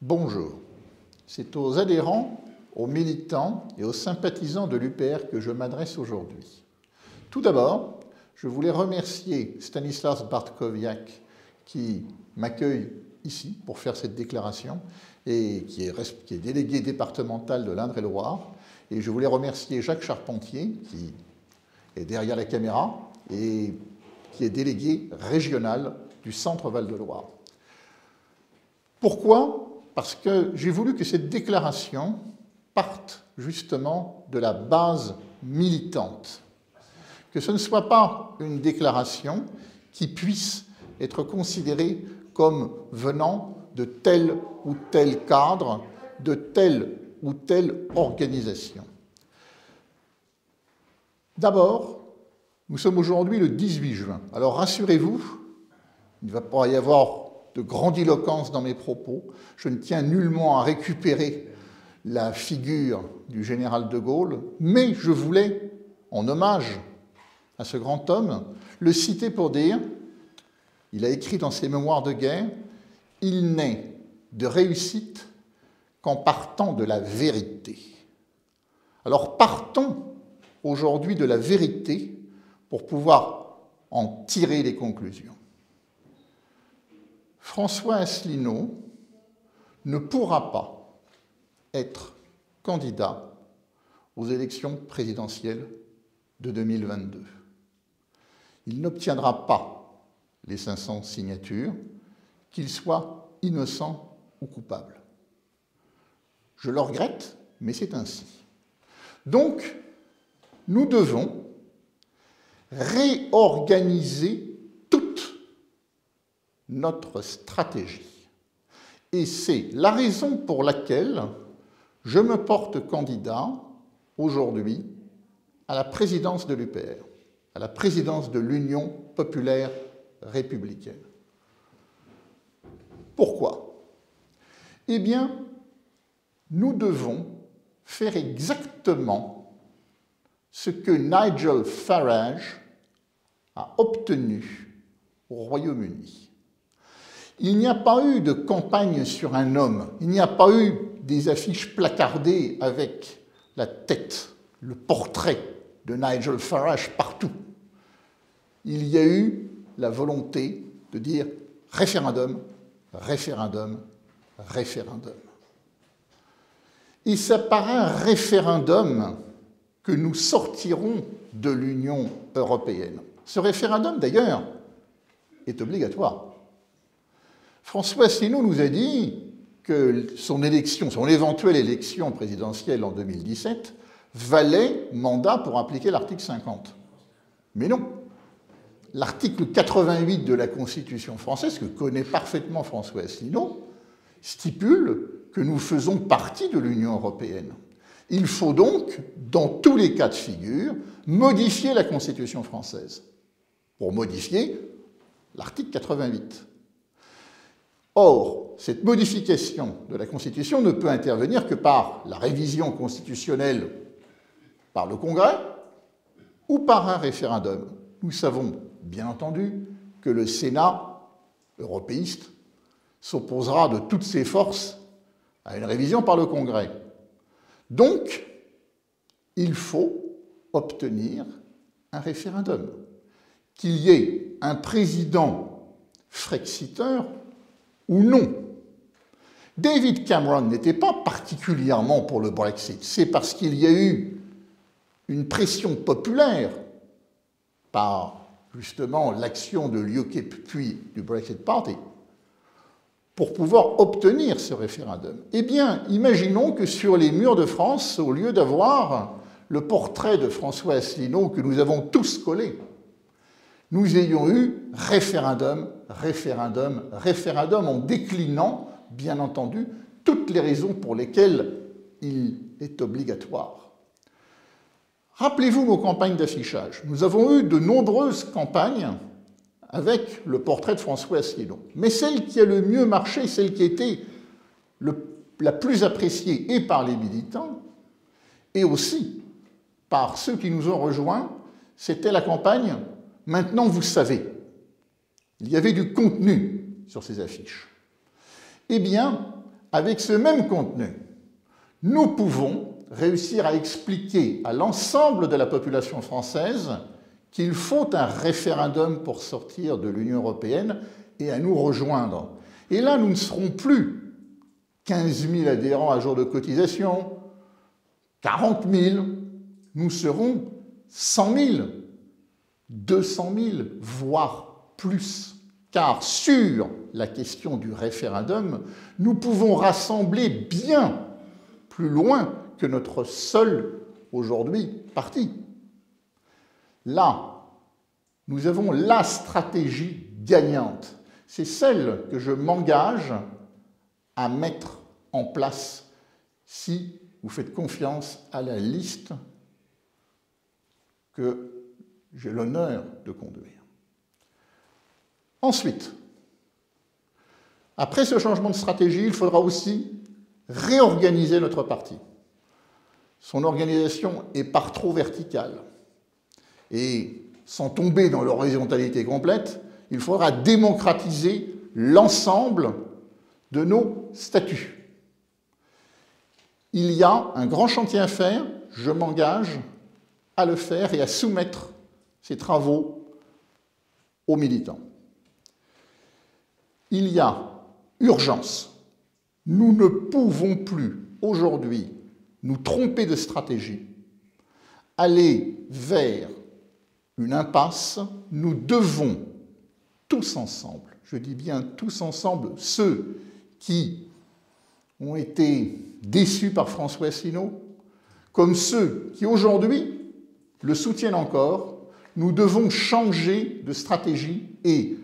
Bonjour. C'est aux adhérents, aux militants et aux sympathisants de l'UPR que je m'adresse aujourd'hui. Tout d'abord, je voulais remercier Stanislas Bartkowiak qui m'accueille ici pour faire cette déclaration et qui est délégué départemental de l'Indre-et-Loire. Et je voulais remercier Jacques Charpentier qui est derrière la caméra et qui est délégué régional du Centre Val-de-Loire. Pourquoi ? Parce que j'ai voulu que cette déclaration parte justement de la base militante. Que ce ne soit pas une déclaration qui puisse être considérée comme venant de tel ou tel cadre, de telle ou telle organisation. D'abord, nous sommes aujourd'hui le 18 juin. Alors rassurez-vous, il ne va pas y avoir de grandiloquence dans mes propos. Je ne tiens nullement à récupérer la figure du général de Gaulle, mais je voulais, en hommage à ce grand homme, le citer pour dire, il a écrit dans ses mémoires de guerre, « Il n'est de réussite qu'en partant de la vérité ». Alors partons aujourd'hui de la vérité pour pouvoir en tirer les conclusions. François Asselineau ne pourra pas être candidat aux élections présidentielles de 2022. Il n'obtiendra pas les 500 signatures, qu'il soit innocent ou coupable. Je le regrette, mais c'est ainsi. Donc, nous devons réorganiser notre stratégie. Et c'est la raison pour laquelle je me porte candidat aujourd'hui à la présidence de l'UPR, à la présidence de l'Union populaire républicaine. Pourquoi ? Eh bien, nous devons faire exactement ce que Nigel Farage a obtenu au Royaume-Uni. Il n'y a pas eu de campagne sur un homme, il n'y a pas eu des affiches placardées avec la tête, le portrait de Nigel Farage partout. Il y a eu la volonté de dire référendum, référendum, référendum. Et c'est par un référendum que nous sortirons de l'Union européenne. Ce référendum, d'ailleurs, est obligatoire. François Asselineau nous a dit que son éventuelle élection présidentielle en 2017 valait mandat pour appliquer l'article 50. Mais non. L'article 88 de la Constitution française, que connaît parfaitement François Asselineau, stipule que nous faisons partie de l'Union européenne. Il faut donc, dans tous les cas de figure, modifier la Constitution française pour modifier l'article 88. Or, cette modification de la Constitution ne peut intervenir que par la révision constitutionnelle par le Congrès ou par un référendum. Nous savons, bien entendu, que le Sénat européiste s'opposera de toutes ses forces à une révision par le Congrès. Donc, il faut obtenir un référendum. Qu'il y ait un président frexiteur ou non. David Cameron n'était pas particulièrement pour le Brexit. C'est parce qu'il y a eu une pression populaire par, justement, l'action de l'UKIP puis du Brexit Party pour pouvoir obtenir ce référendum. Eh bien, imaginons que sur les murs de France, au lieu d'avoir le portrait de François Asselineau que nous avons tous collé, nous ayons eu référendum, référendum, référendum en déclinant, bien entendu, toutes les raisons pour lesquelles il est obligatoire. Rappelez-vous nos campagnes d'affichage. Nous avons eu de nombreuses campagnes avec le portrait de François Asselineau. Mais celle qui a le mieux marché, celle qui a été la plus appréciée et par les militants, et aussi par ceux qui nous ont rejoints, c'était la campagne « Maintenant vous savez ». Il y avait du contenu sur ces affiches. Eh bien, avec ce même contenu, nous pouvons réussir à expliquer à l'ensemble de la population française qu'il faut un référendum pour sortir de l'Union européenne et à nous rejoindre. Et là, nous ne serons plus 15 000 adhérents à jour de cotisation, 40 000, nous serons 100 000, 200 000, voire plus. Car sur la question du référendum, nous pouvons rassembler bien plus loin que notre seul, aujourd'hui, parti. Là, nous avons la stratégie gagnante. C'est celle que je m'engage à mettre en place si vous faites confiance à la liste que j'ai l'honneur de conduire. Ensuite, après ce changement de stratégie, il faudra aussi réorganiser notre parti. Son organisation est par trop verticale. Et sans tomber dans l'horizontalité complète, il faudra démocratiser l'ensemble de nos statuts. Il y a un grand chantier à faire, je m'engage à le faire et à soumettre ces travaux aux militants. Il y a urgence. Nous ne pouvons plus, aujourd'hui, nous tromper de stratégie, aller vers une impasse. Nous devons, tous ensemble, je dis bien tous ensemble, ceux qui ont été déçus par François Asselineau, comme ceux qui, aujourd'hui, le soutiennent encore, nous devons changer de stratégie et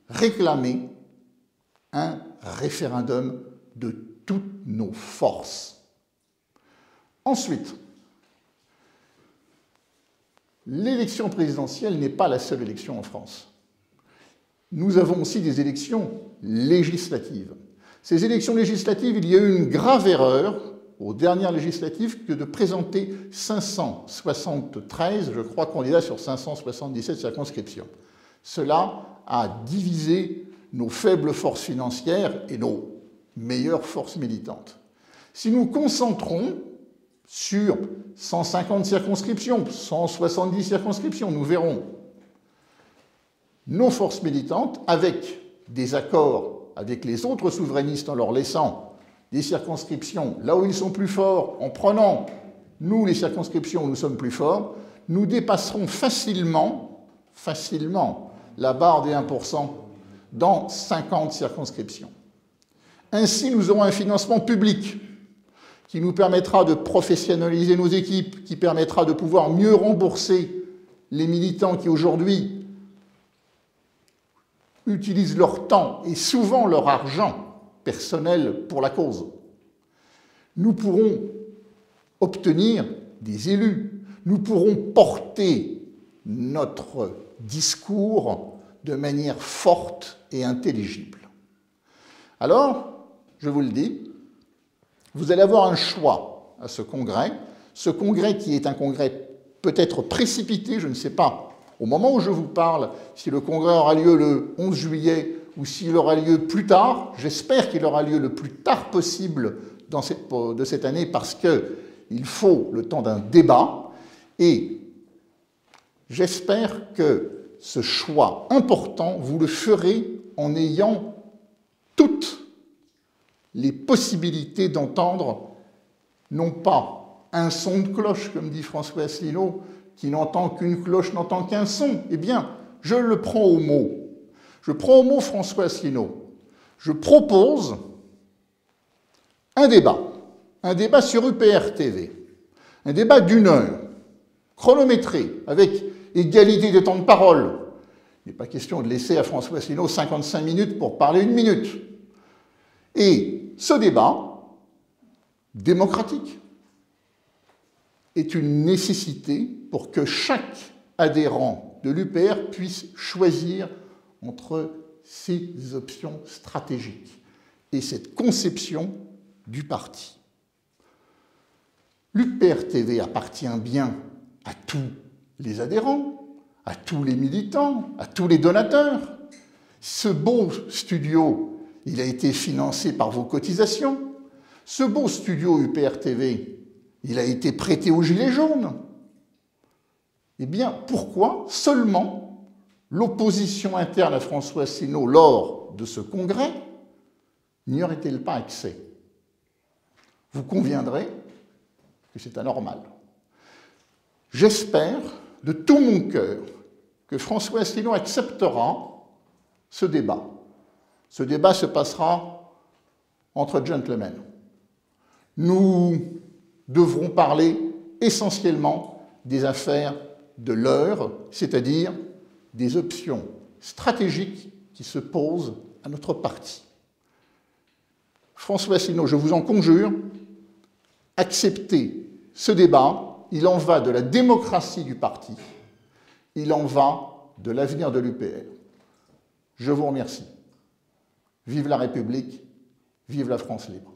réclamer un référendum de toutes nos forces. Ensuite, l'élection présidentielle n'est pas la seule élection en France. Nous avons aussi des élections législatives. Ces élections législatives, il y a eu une grave erreur aux dernières législatives que de présenter 573, je crois, candidats sur 577 circonscriptions. Cela a divisé nos faibles forces financières et nos meilleures forces militantes. Si nous concentrons sur 150 circonscriptions, 170 circonscriptions, nous verrons nos forces militantes avec des accords avec les autres souverainistes en leur laissant des circonscriptions là où ils sont plus forts, en prenant, nous, les circonscriptions où nous sommes plus forts, nous dépasserons facilement la barre des 1% dans 50 circonscriptions. Ainsi, nous aurons un financement public qui nous permettra de professionnaliser nos équipes, qui permettra de pouvoir mieux rembourser les militants qui, aujourd'hui, utilisent leur temps et souvent leur argent personnel pour la cause. Nous pourrons obtenir des élus, nous pourrons porter notre discours de manière forte et intelligible. Alors, je vous le dis, vous allez avoir un choix à ce congrès qui est un congrès peut-être précipité, je ne sais pas, au moment où je vous parle, si le congrès aura lieu le 11 juillet ou s'il aura lieu plus tard, j'espère qu'il aura lieu le plus tard possible de cette année parce qu'il faut le temps d'un débat et j'espère que ce choix important, vous le ferez en ayant toutes les possibilités d'entendre, non pas un son de cloche, comme dit François Asselineau, qui n'entend qu'une cloche, n'entend qu'un son. Eh bien, je le prends au mot. Je prends au mot François Asselineau. Je propose un débat sur UPR TV, un débat d'1 heure, chronométré, avec égalité de temps de parole. Il n'est pas question de laisser à François Asselineau 55 minutes pour parler 1 minute. Et ce débat démocratique est une nécessité pour que chaque adhérent de l'UPR puisse choisir entre ces options stratégiques et cette conception du parti. L'UPR TV appartient bien à tous les adhérents, à tous les militants, à tous les donateurs. Ce beau studio, il a été financé par vos cotisations. Ce beau studio UPR-TV, il a été prêté aux Gilets jaunes. Eh bien, pourquoi seulement l'opposition interne à François Asselineau lors de ce congrès n'y aurait-elle pas accès? Vous conviendrez que c'est anormal. J'espère de tout mon cœur que François Asselineau acceptera ce débat. Ce débat se passera entre gentlemen. Nous devrons parler essentiellement des affaires de l'heure, c'est-à-dire des options stratégiques qui se posent à notre parti. François Asselineau, je vous en conjure, acceptez ce débat. Il en va de la démocratie du parti. Il en va de l'avenir de l'UPR. Je vous remercie. Vive la République, vive la France libre.